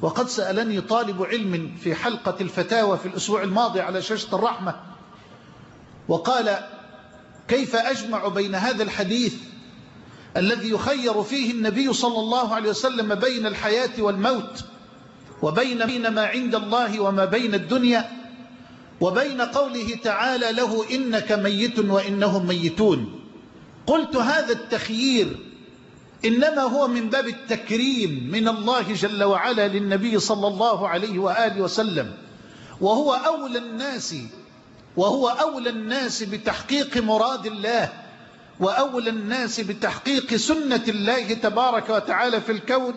وقد سألني طالب علم في حلقة الفتاوى في الأسبوع الماضي على شاشة الرحمة وقال: كيف أجمع بين هذا الحديث الذي يخير فيه النبي صلى الله عليه وسلم بين الحياة والموت وبين ما عند الله وما بين الدنيا وبين قوله تعالى له إنك ميت وإنهم ميتون؟ قلت: هذا التخيير إنما هو من باب التكريم من الله جل وعلا للنبي صلى الله عليه وآله وسلم، وهو أولى الناس بتحقيق مراد الله، وأولى الناس بتحقيق سنة الله تبارك وتعالى في الكون،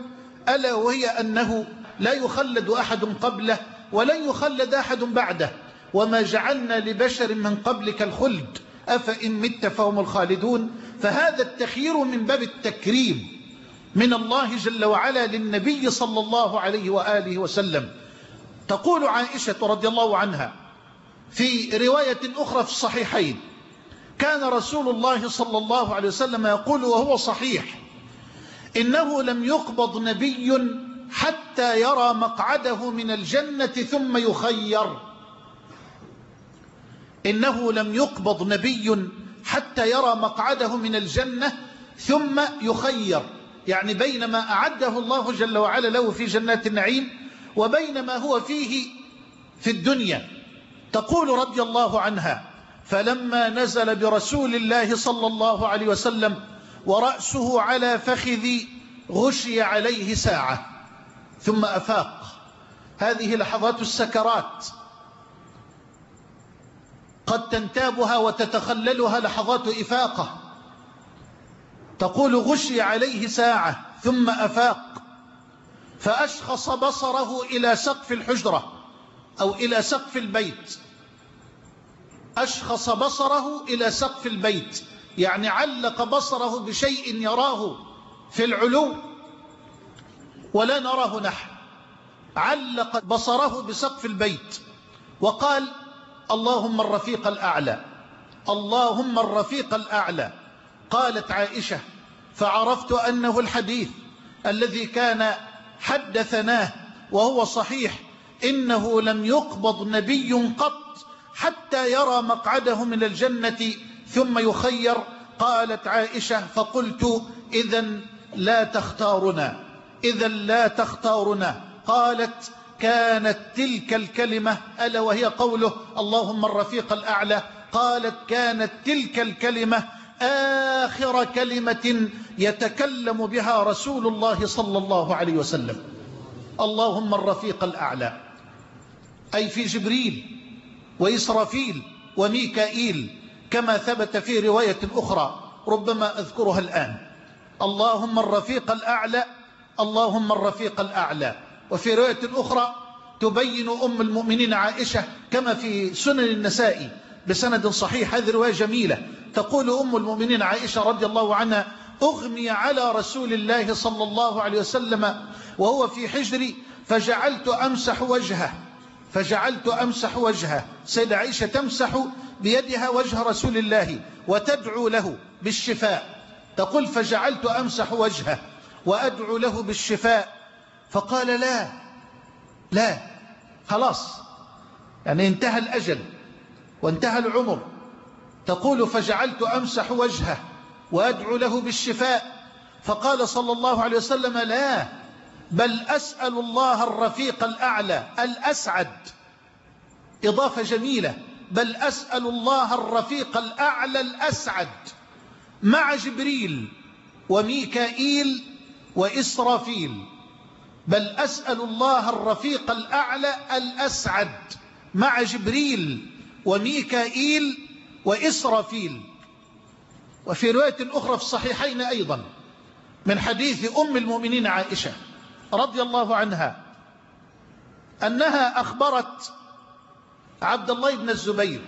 ألا وهي أنه لا يخلد أحد قبله ولن يخلد أحد بعده، وما جعلنا لبشر من قبلك الخلد أفإن مت فهم الخالدون. فهذا التخيير من باب التكريم من الله جل وعلا للنبي صلى الله عليه وآله وسلم. تقول عائشة رضي الله عنها في رواية أخرى في الصحيحين: كان رسول الله صلى الله عليه وسلم يقول وهو صحيح: إنه لم يقبض نبي حتى يرى مقعده من الجنة ثم يخير. إنه لم يقبض نبي حتى يرى مقعده من الجنة ثم يخير، يعني بينما أعده الله جل وعلا له في جنات النعيم وبينما هو فيه في الدنيا. تقول رضي الله عنها: فلما نزل برسول الله صلى الله عليه وسلم ورأسه على فخذي غشي عليه ساعة ثم أفاق. هذه لحظات السكرات قد تنتابها وتتخللها لحظات إفاقة. تقول: غشي عليه ساعة ثم أفاق فأشخص بصره إلى سقف الحجرة أو إلى سقف البيت. أشخص بصره إلى سقف البيت، يعني علق بصره بشيء يراه في العلو ولا نراه نحن. علق بصره بسقف البيت وقال: اللهم الرفيق الأعلى، اللهم الرفيق الأعلى. قالت عائشة: فعرفت أنه الحديث الذي كان حدثناه وهو صحيح: إنه لم يقبض نبي قط حتى يرى مقعده من الجنة ثم يخير. قالت عائشة: فقلت: إذن لا تختارنا، إذن لا تختارنا. قالت: كانت تلك الكلمة، ألا وهي قوله اللهم الرفيق الأعلى، قالت: كانت تلك الكلمة آخر كلمة يتكلم بها رسول الله صلى الله عليه وسلم. اللهم الرفيق الأعلى، أي في جبريل وإسرافيل وميكائيل، كما ثبت في رواية أخرى ربما أذكرها الآن: اللهم الرفيق الأعلى، اللهم الرفيق الأعلى. وفي رواية أخرى تبين أم المؤمنين عائشة كما في سنن النسائي بسند صحيح، هذه رواية جميلة. تقول أم المؤمنين عائشة رضي الله عنها: أغمي على رسول الله صلى الله عليه وسلم وهو في حجري فجعلت أمسح وجهه. سيدة عائشة تمسح بيدها وجه رسول الله وتدعو له بالشفاء. تقول: فجعلت أمسح وجهه وأدعو له بالشفاء. فقال: لا خلاص، يعني انتهى الأجل وانتهى العمر. تقول: فجعلت أمسح وجهه وأدعو له بالشفاء. فقال صلى الله عليه وسلم: لا، بل أسأل الله الرفيق الأعلى الأسعد. إضافة جميلة: بل أسأل الله الرفيق الأعلى الأسعد مع جبريل وميكائيل وإسرافيل. بل أسأل الله الرفيق الأعلى الأسعد مع جبريل وميكائيل وإسرافيل. وفي رواية أخرى في الصحيحين أيضا من حديث أم المؤمنين عائشة رضي الله عنها أنها أخبرت عبد الله بن الزبير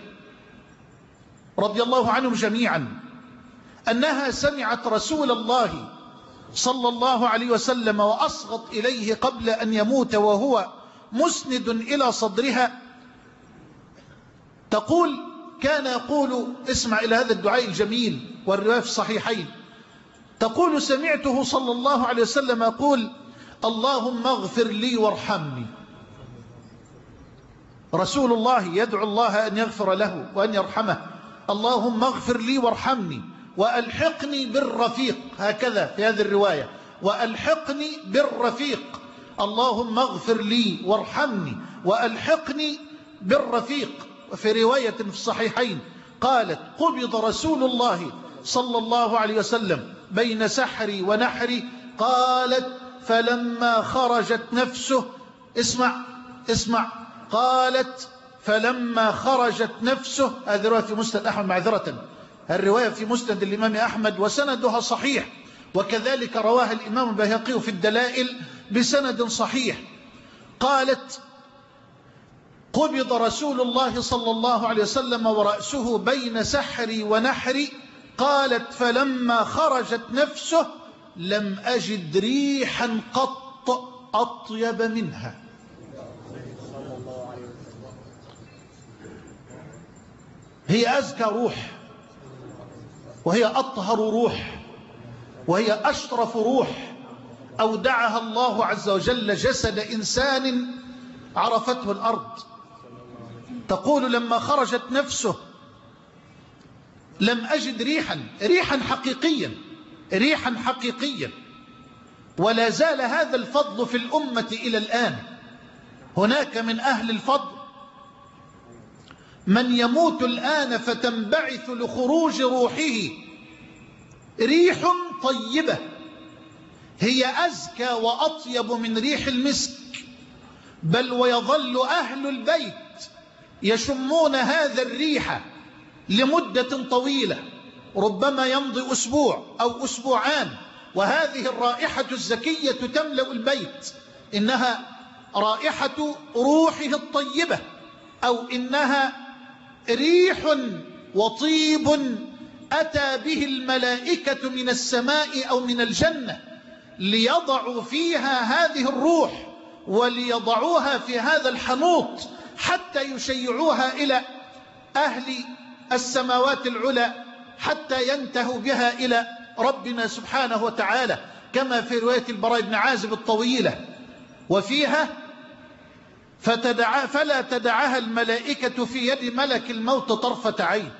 رضي الله عنهم جميعا أنها سمعت رسول الله صلى الله عليه وسلم وأصغت إليه قبل أن يموت وهو مسند إلى صدرها. تقول: كان يقول، اسمع إلى هذا الدعاء الجميل والرواية في الصحيحين، تقول: سمعته صلى الله عليه وسلم يقول: اللهم اغفر لي وارحمني. رسول الله يدعو الله أن يغفر له وأن يرحمه. اللهم اغفر لي وارحمني وألحقني بالرفيق، هكذا في هذه الرواية، وألحقني بالرفيق. اللهم اغفر لي وارحمني وألحقني بالرفيق. وفي رواية في الصحيحين قالت: قبض رسول الله صلى الله عليه وسلم بين سحري ونحري. قالت: فلما خرجت نفسه، اسمع، قالت: فلما خرجت نفسه. هذه رواية في مسند أحمد، معذرة، الرواية في مسند الإمام أحمد وسندها صحيح، وكذلك رواها الإمام البيهقي في الدلائل بسند صحيح. قالت: قبض رسول الله صلى الله عليه وسلم ورأسه بين سحري ونحري. قالت: فلما خرجت نفسه لم أجد ريحا قط أطيب منها. هي أزكى روح، وهي أطهر روح، وهي أشرف روح أودعها الله عز وجل جسد إنسان عرفته الأرض. تقول: لما خرجت نفسه لم أجد ريحا حقيقيا. ولا زال هذا الفضل في الأمة إلى الآن. هناك من أهل الفضل من يموت الآن فتنبعث لخروج روحه ريح طيبة هي أزكى وأطيب من ريح المسك، بل ويظل أهل البيت يشمون هذا الريح لمدة طويلة، ربما يمضي أسبوع أو أسبوعان، وهذه الرائحة الزكية تملأ البيت. إنها رائحة روحه الطيبة، أو إنها ريح وطيب أتى به الملائكة من السماء أو من الجنة ليضعوا فيها هذه الروح، وليضعوها في هذا الحنوط حتى يشيعوها إلى أهل السماوات العلى، حتى ينتهوا بها إلى ربنا سبحانه وتعالى، كما في رواية البراء بن عازب الطويلة. وفيها: فلا تدعها الملائكة في يد ملك الموت طرفة عين،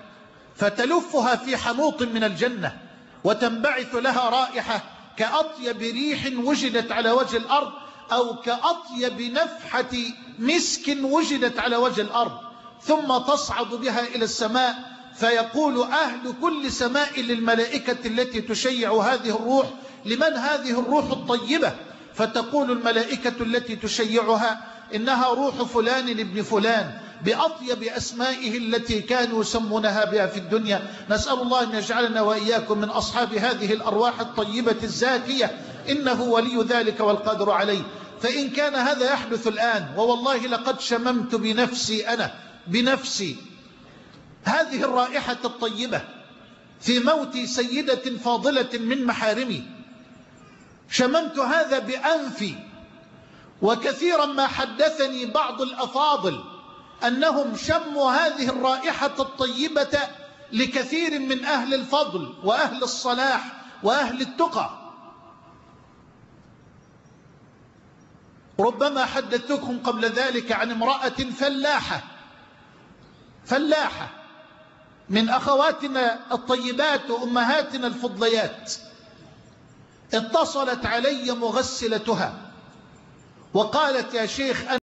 فتلفها في حنوط من الجنة، وتنبعث لها رائحة كأطيب ريح وجدت على وجه الأرض، أو كأطيب نفحة مسك وجدت على وجه الأرض، ثم تصعد بها إلى السماء، فيقول أهل كل سماء للملائكة التي تشيع هذه الروح: لمن هذه الروح الطيبة؟ فتقول الملائكة التي تشيعها: إنها روح فلان ابن فلان، بأطيب أسمائه التي كانوا يسمونها بها في الدنيا. نسأل الله أن يجعلنا وإياكم من أصحاب هذه الأرواح الطيبة الزاكية، إنه ولي ذلك والقادر عليه. فإن كان هذا يحدث الآن، ووالله لقد شممت بنفسي هذه الرائحة الطيبة في موت سيدة فاضلة من محارمي، شممت هذا بأنفي. وكثيرا ما حدثني بعض الأفاضل أنهم شموا هذه الرائحة الطيبة لكثير من أهل الفضل وأهل الصلاح وأهل التقى. ربما حدثتكم قبل ذلك عن امرأة فلاحة من أخواتنا الطيبات وأمهاتنا الفضليات، اتصلت علي مغسلتها وقالت: يا شيخ